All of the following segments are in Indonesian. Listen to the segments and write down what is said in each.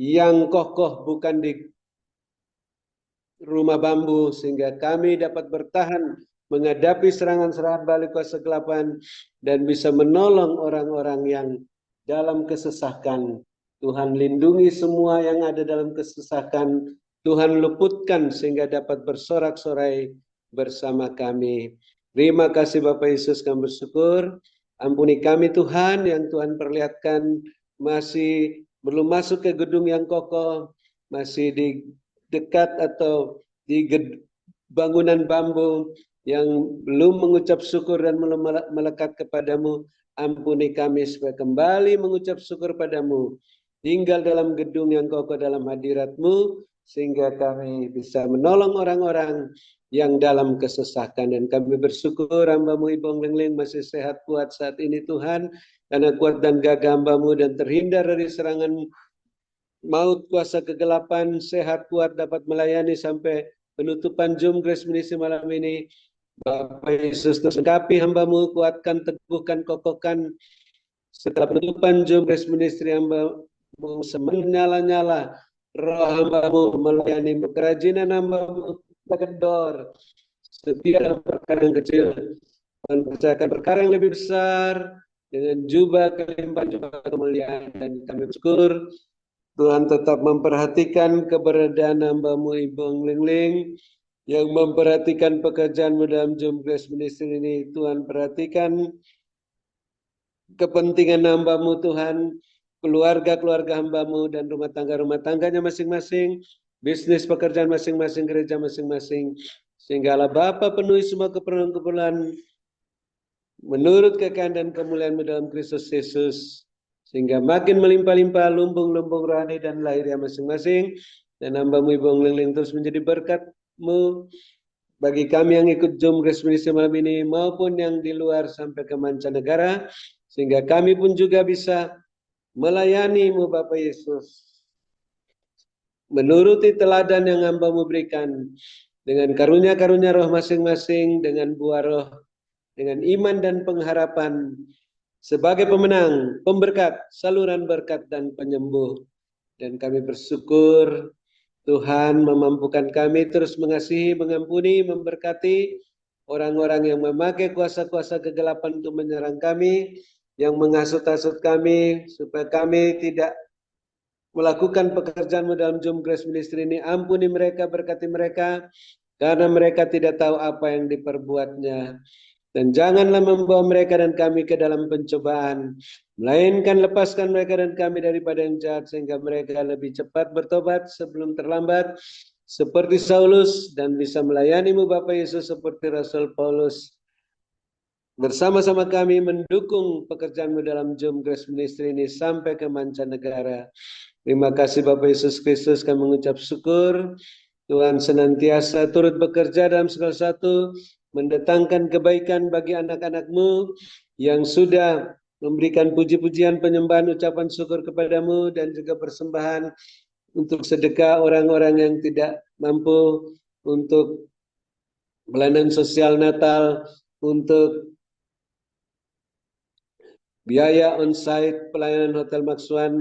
yang kokoh, bukan di rumah bambu, sehingga kami dapat bertahan menghadapi serangan-serangan balik kuasa kegelapan dan bisa menolong orang-orang yang dalam kesesakan. Tuhan lindungi semua yang ada dalam kesesakan. Tuhan luputkan sehingga dapat bersorak-sorai bersama kami. Terima kasih Bapak Yesus, kami bersyukur. Ampuni kami Tuhan yang Tuhan perlihatkan masih belum masuk ke gedung yang kokoh, masih di dekat atau di bangunan bambu yang belum mengucap syukur dan belum melekat kepadamu. Ampuni kami supaya kembali mengucap syukur padamu, tinggal dalam gedung yang kokoh dalam hadirat-Mu, sehingga kami bisa menolong orang-orang yang dalam kesesakan. Dan kami bersyukur hamba-Mu Ibong Lengling masih sehat kuat saat ini Tuhan, karena kuat dan gagah hamba-Mu dan terhindar dari serangan maut kuasa kegelapan, sehat kuat dapat melayani sampai penutupan Zoom Grace Ministry malam ini. Bapak Yesus, lengkapi hamba-Mu, kuatkan, teguhkan, kokohkan. Setelah penutupan Zoom Grace Ministry, hamba-Mu menyala-nyala roh hamba-Mu melayani kerajinan hamba-Mu kendor setiap dalam perkara yang kecil dan percayakan perkara yang lebih besar dengan jubah kelimpahan jubah kemuliaan. Dan kami bersyukur Tuhan tetap memperhatikan keberadaan hamba-Mu Ibong Lingling yang memperhatikan pekerjaan-Mu dalam Zoom Grace Ministry ini. Tuhan perhatikan kepentingan hamba-Mu Tuhan, keluarga-keluarga hamba-Mu dan rumah tangganya masing-masing, bisnis pekerjaan masing-masing, gereja masing-masing, sehingga Allah Bapa penuhi semua keperluan-keperluan menurut kekayaan dan kemuliaan-Mu dalam Kristus Yesus, sehingga makin melimpah-limpah lumbung-lumbung rohani dan lahirnya masing-masing. Dan hamba-Mu Ibong Lingling terus menjadi berkat-Mu bagi kami yang ikut Zoom Grace Ministry malam ini maupun yang di luar sampai ke mancanegara, sehingga kami pun juga bisa melayani-Mu Bapak Yesus menuruti teladan yang hamba-Mu berikan dengan karunia-karunia roh masing-masing, dengan buah roh, dengan iman dan pengharapan, sebagai pemenang, pemberkat, saluran berkat dan penyembuh. Dan kami bersyukur Tuhan memampukan kami terus mengasihi, mengampuni, memberkati orang-orang yang memakai kuasa-kuasa kegelapan untuk menyerang kami, yang menghasut-hasut kami supaya kami tidak melakukan pekerjaan-Mu dalam Zoom Grace Ministry ini. Ampuni mereka, berkati mereka, karena mereka tidak tahu apa yang diperbuatnya. Dan janganlah membawa mereka dan kami ke dalam pencobaan, melainkan lepaskan mereka dan kami daripada yang jahat, sehingga mereka lebih cepat bertobat sebelum terlambat, seperti Saulus, dan bisa melayani-Mu Bapak Yesus seperti Rasul Paulus. Bersama-sama kami mendukung pekerjaan-Mu dalam Zoom Grace Ministry ini sampai ke mancanegara. Terima kasih Bapak Yesus Kristus, kami mengucap syukur. Tuhan senantiasa turut bekerja dalam segala sesuatu, mendatangkan kebaikan bagi anak-anak-Mu yang sudah memberikan puji-pujian, penyembahan, ucapan syukur kepadamu, dan juga persembahan untuk sedekah orang-orang yang tidak mampu, untuk pelayanan sosial Natal, untuk biaya onsite pelayanan Hotel Maxwan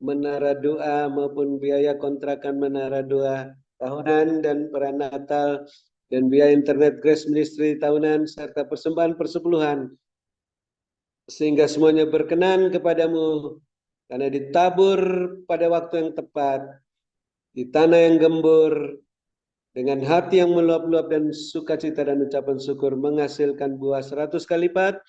Menara Doa, maupun biaya kontrakan Menara Doa tahunan dan perayaan Natal, dan biaya internet Grace Ministry tahunan, serta persembahan persepuluhan, sehingga semuanya berkenan kepadamu, karena ditabur pada waktu yang tepat, di tanah yang gembur, dengan hati yang meluap-luap dan sukacita dan ucapan syukur, menghasilkan buah 100 kali lipat.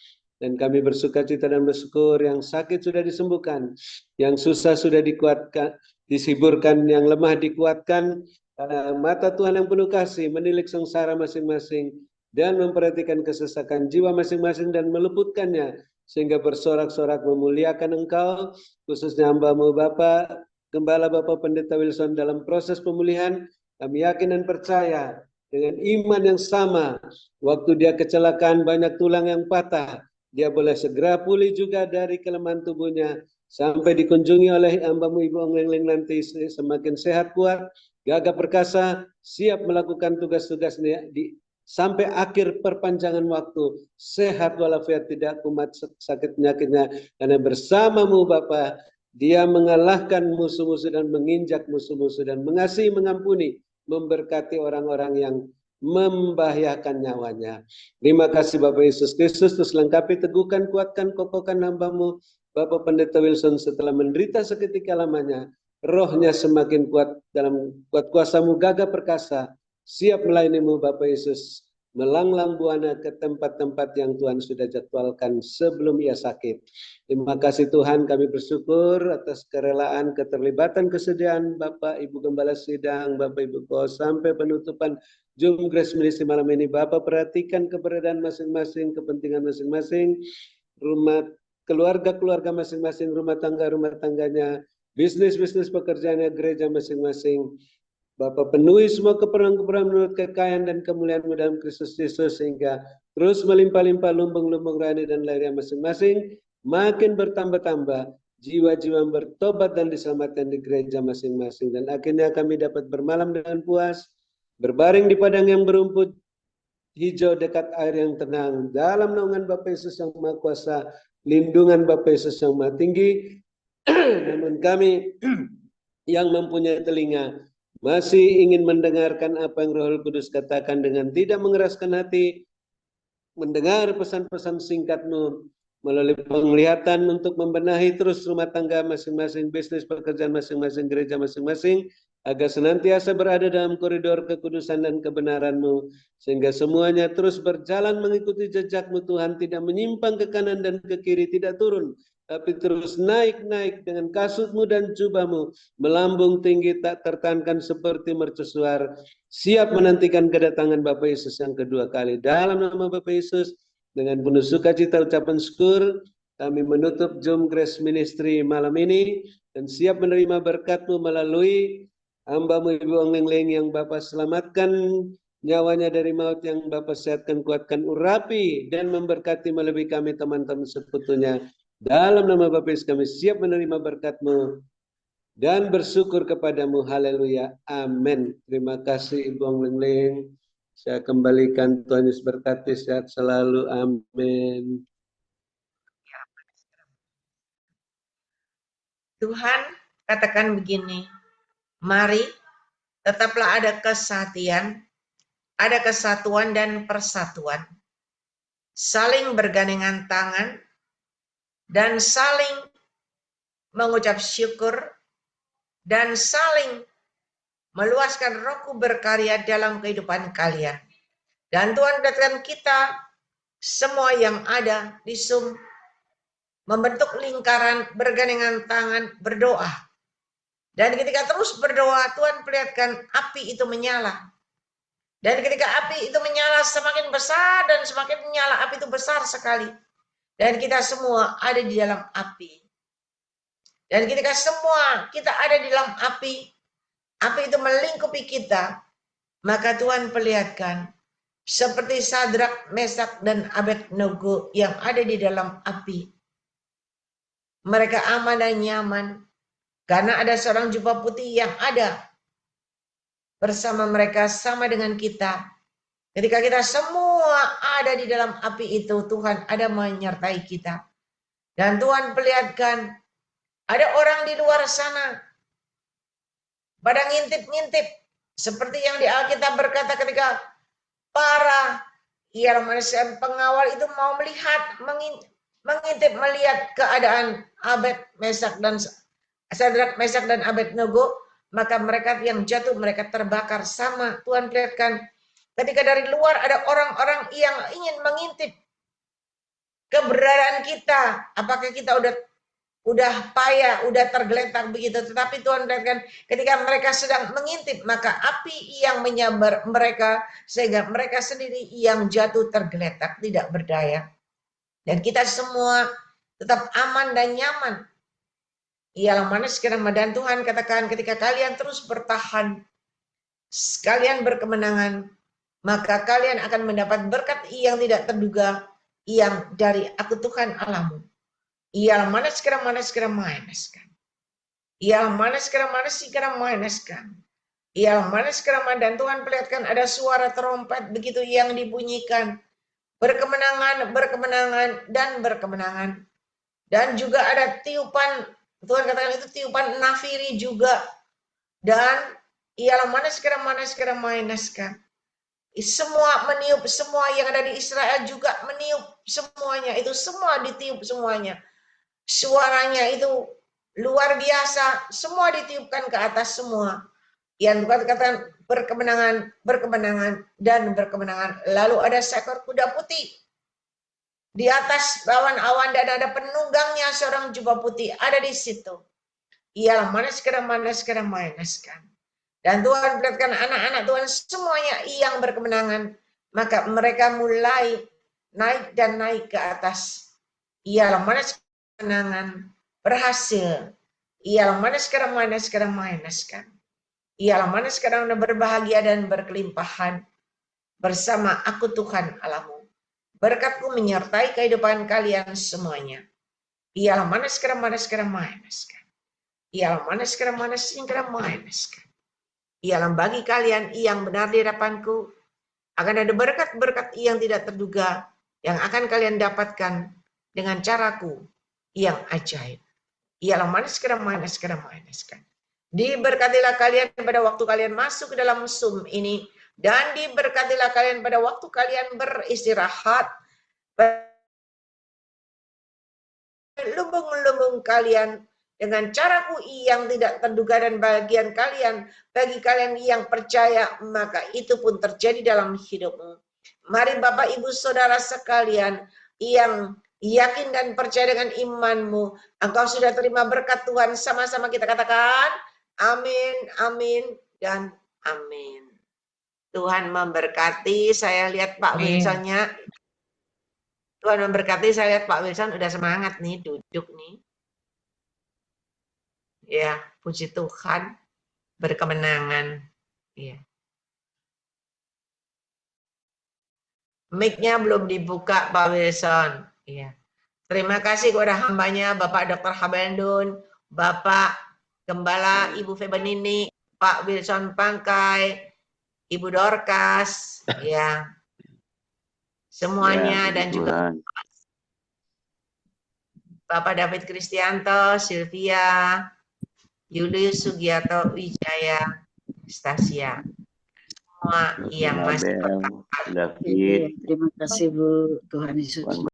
Dan kami bersukacita dan bersyukur, yang sakit sudah disembuhkan, yang susah sudah dikuatkan, disiburkan, yang lemah dikuatkan, karena mata Tuhan yang penuh kasih menilik sengsara masing-masing dan memperhatikan kesesakan jiwa masing-masing dan meluputkannya, sehingga bersorak-sorak memuliakan Engkau, khususnya hamba-Mu Bapak Gembala Bapak Pendeta Wilson dalam proses pemulihan. Kami yakin dan percaya dengan iman yang sama, waktu dia kecelakaan banyak tulang yang patah, dia boleh segera pulih juga dari kelemahan tubuhnya, sampai dikunjungi oleh hamba-Mu Ibong Lingling nanti semakin sehat kuat, gagah perkasa, siap melakukan tugas-tugasnya sampai akhir perpanjangan waktu, sehat walafiat, tidak kumat sakit penyakitnya, karena bersama-Mu Bapa Dia mengalahkan musuh-musuh dan menginjak musuh-musuh dan mengasihi, mengampuni, memberkati orang-orang yang membahayakan nyawanya. Terima kasih Bapak Yesus Kristus. Terus lengkapi, teguhkan, kuatkan, kokohkan hamba-Mu Bapak Pendeta Wilson setelah menderita seketika lamanya. Rohnya semakin kuat dalam kuat kuasa-Mu, gagah perkasa, siap melayani-Mu Bapak Yesus, melanglang buana ke tempat-tempat yang Tuhan sudah jadwalkan sebelum ia sakit. Terima kasih Tuhan, kami bersyukur atas kerelaan, keterlibatan, kesediaan Bapak Ibu Gembala Sidang, Bapak Ibu Kos, sampai penutupan Zoom Grace Ministry malam ini. Bapak perhatikan keberadaan masing-masing, kepentingan masing-masing, rumah keluarga-keluarga masing-masing, rumah tangganya, bisnis-bisnis pekerjaannya, gereja masing-masing. Bapak penuhi semua keperluan-keperluan menurut kekayaan dan kemuliaan-Mu dalam Kristus Yesus, sehingga terus melimpah-limpah lumbung-lumbung rohani dan lahirnya masing-masing, makin bertambah-tambah jiwa-jiwa bertobat dan diselamatkan di gereja masing-masing. Dan akhirnya kami dapat bermalam dengan puas, berbaring di padang yang berumput hijau dekat air yang tenang, dalam naungan Bapa Yesus yang Maha Kuasa, lindungan Bapa Yesus yang Maha Tinggi. Namun kami yang mempunyai telinga masih ingin mendengarkan apa yang Roh Kudus katakan dengan tidak mengeraskan hati, mendengar pesan-pesan singkat-Mu melalui penglihatan untuk membenahi terus rumah tangga masing-masing, bisnis pekerjaan masing-masing, gereja masing-masing, agar senantiasa berada dalam koridor kekudusan dan kebenaran-Mu, sehingga semuanya terus berjalan mengikuti jejak-Mu Tuhan, tidak menyimpang ke kanan dan ke kiri, tidak turun, tapi terus naik-naik dengan kasut-Mu dan jubah-Mu, melambung tinggi tak tertahankan seperti mercusuar, siap menantikan kedatangan Bapa Yesus yang kedua kali. Dalam nama Bapa Yesus, dengan penuh sukacita ucapan syukur, kami menutup Zoom Grace Ministry malam ini dan siap menerima berkat-Mu melalui hamba-Mu Ibu Ong Leng yang Bapak selamatkan nyawanya dari maut, yang Bapak sehatkan, kuatkan, urapi dan memberkati melebihi kami teman-teman sekutunya. Dalam nama Bapa Yesus kami siap menerima berkat-Mu dan bersyukur kepadamu. Haleluya. Amin. Terima kasih Ibu Ong Leng. Saya kembalikan, Tuhan Yesus berkati, sehat selalu. Amin. Tuhan katakan begini, mari tetaplah ada kesatian, ada kesatuan dan persatuan, saling bergandengan tangan, dan saling mengucap syukur, dan saling meluaskan Roh-Ku berkarya dalam kehidupan kalian. Dan Tuhan katakan kita semua yang ada di Zoom membentuk lingkaran, bergandengan tangan, berdoa. Dan ketika terus berdoa, Tuhan perlihatkan api itu menyala. Dan ketika api itu menyala semakin besar dan semakin menyala, api itu besar sekali. Dan kita semua ada di dalam api. Dan ketika semua kita ada di dalam api itu melingkupi kita, maka Tuhan perlihatkan seperti Sadrak, Mesak, dan Abednego yang ada di dalam api. Mereka aman dan nyaman karena ada seorang jubah putih yang ada bersama mereka, sama dengan kita. Ketika kita semua ada di dalam api itu, Tuhan ada menyertai kita. Dan Tuhan perlihatkan ada orang di luar sana pada ngintip-ngintip, seperti yang di Alkitab berkata ketika para manusia pengawal itu mau melihat, mengintip melihat keadaan Mesak dan Sadrak, Mesak dan Abednego, maka mereka yang jatuh, mereka terbakar. Sama Tuhan perlihatkan ketika dari luar ada orang-orang yang ingin mengintip keberadaan kita, apakah kita udah payah, udah tergeletak begitu. Tetapi Tuhan perlihatkan ketika mereka sedang mengintip, maka api yang menyambar mereka sehingga mereka sendiri yang jatuh tergeletak, tidak berdaya. Dan kita semua tetap aman dan nyaman. Ialah mana sekarang, dan Tuhan katakan ketika kalian terus bertahan, kalian berkemenangan, maka kalian akan mendapat berkat yang tidak terduga yang dari Aku Tuhan Allahmu. Ialah mana sekarang mainaskan. Ialah mana sekarang mainaskan. Ialah mana sekarang, dan Tuhan perlihatkan ada suara trompet begitu yang dibunyikan. Berkemenangan, berkemenangan, dan berkemenangan. Dan juga ada tiupan Tuhan katakan itu tiupan nafiri juga. Dan ialah manas-kera mainaskan. Semua meniup, semua yang ada di Israel juga meniup semuanya. Itu semua ditiup semuanya. Suaranya itu luar biasa. Semua ditiupkan ke atas semua. Yang Tuhan katakan berkemenangan, dan berkemenangan. Lalu ada seekor kuda putih. Di atas awan-awan dan ada penunggangnya seorang jubah putih. Ada di situ. Ialah manaskan. Dan Tuhan berkatakan anak-anak Tuhan semuanya yang berkemenangan. Maka mereka mulai naik dan naik ke atas. Ialah manaskan kemenangan berhasil. Ialah manaskan. Ialah manaskan berbahagia dan berkelimpahan. Bersama aku Tuhan Allahmu. Berkatku menyertai kehidupan kalian semuanya. Ialah manaskan. Ialah manaskan. Ialah bagi kalian yang benar di hadapanku, akan ada berkat-berkat yang tidak terduga, yang akan kalian dapatkan dengan caraku yang ajaib. Ialah manaskan. Diberkatilah kalian pada waktu kalian masuk ke dalam Zoom ini, dan diberkatilah kalian pada waktu kalian beristirahat, lumbung-lumbung kalian dengan caraku yang tidak terduga, dan bagi kalian yang percaya, maka itu pun terjadi dalam hidupmu. Mari Bapak Ibu Saudara sekalian yang yakin dan percaya dengan imanmu, engkau sudah terima berkat Tuhan, sama-sama kita katakan amin, amin, dan amin. Tuhan memberkati. Saya lihat Pak Wilsonnya. Tuhan memberkati. Saya lihat Pak Wilson udah semangat nih, duduk nih. Ya, puji Tuhan, berkemenangan. Ya. Mic-nya belum dibuka, Pak Wilson. Ya. Terima kasih kepada hambanya, Bapak Dr. Habendun, Bapak Gembala, Ibu Febenini, Pak Wilson Pangkai, Ibu Dorcas, ya, semuanya, dan juga Bapak David Kristianto, Sylvia, Julius Sugiyato Wijaya, Stasia, semua yang masih David. Terima kasih Bu, Tuhan Yesus.